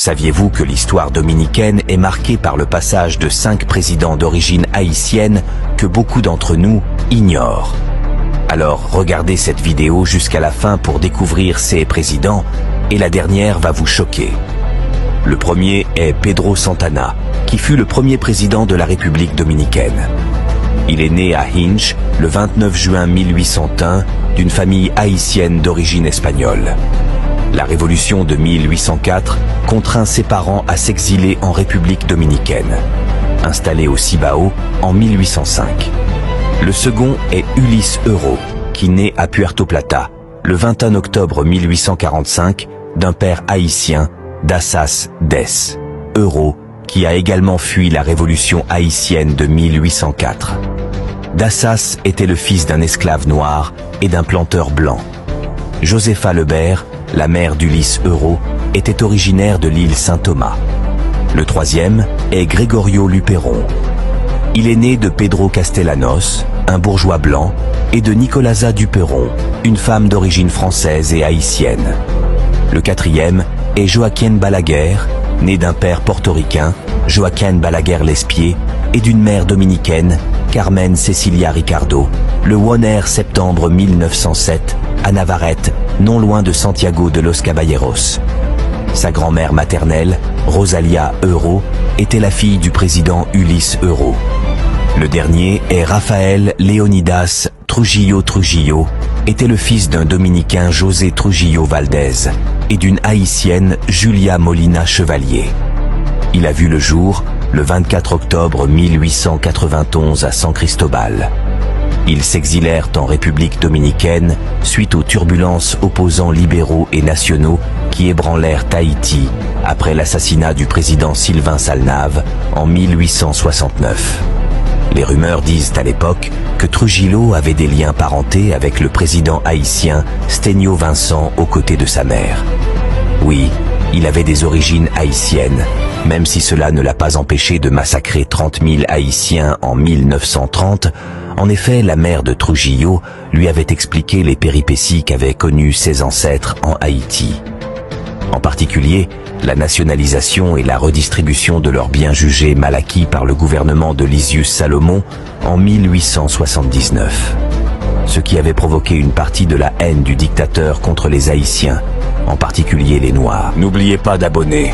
Saviez-vous que l'histoire dominicaine est marquée par le passage de 5 présidents d'origine haïtienne que beaucoup d'entre nous ignorent? Alors regardez cette vidéo jusqu'à la fin pour découvrir ces présidents, et la dernière va vous choquer. Le premier est Pedro Santana, qui fut le premier président de la République dominicaine. Il est né à Hinch le 29 juin 1801 d'une famille haïtienne d'origine espagnole. La révolution de 1804 contraint ses parents à s'exiler en République dominicaine, installé au Cibao en 1805. Le second est Ulysse Euro, qui naît à Puerto Plata le 21 octobre 1845 d'un père haïtien, Dassas Des Euro, qui a également fui la révolution haïtienne de 1804. Dassas était le fils d'un esclave noir et d'un planteur blanc. Josepha Lebert, la mère d'Ulysse Euro, était originaire de l'île Saint-Thomas. Le troisième est Gregorio Luperon. Il est né de Pedro Castellanos, un bourgeois blanc, et de Nicolasa Duperon, une femme d'origine française et haïtienne. Le quatrième est Joaquín Balaguer, né d'un père portoricain, Joaquín Balaguer Lespier, et d'une mère dominicaine, Carmen Cecilia Ricardo, le 1er septembre 1907, à Navarrete, non loin de Santiago de los Caballeros. Sa grand-mère maternelle, Rosalia Euro, était la fille du président Ulysse Euro. Le dernier est Rafael Leonidas Trujillo, était le fils d'un dominicain José Trujillo Valdez et d'une haïtienne Julia Molina Chevalier. Il a vu le jour le 24 octobre 1891 à San Cristobal. Ils s'exilèrent en République dominicaine suite aux turbulences opposant libéraux et nationaux qui ébranlèrent Tahiti après l'assassinat du président Sylvain Salnave en 1869. Les rumeurs disent à l'époque que Trujillo avait des liens parentés avec le président haïtien Sténio Vincent aux côtés de sa mère. Oui, il avait des origines haïtiennes, même si cela ne l'a pas empêché de massacrer 30 000 Haïtiens en 1930. En effet, la mère de Trujillo lui avait expliqué les péripéties qu'avaient connues ses ancêtres en Haïti. En particulier, la nationalisation et la redistribution de leurs biens jugés mal acquis par le gouvernement de Lysius Salomon en 1879. Ce qui avait provoqué une partie de la haine du dictateur contre les Haïtiens, en particulier les Noirs. N'oubliez pas d'abonner.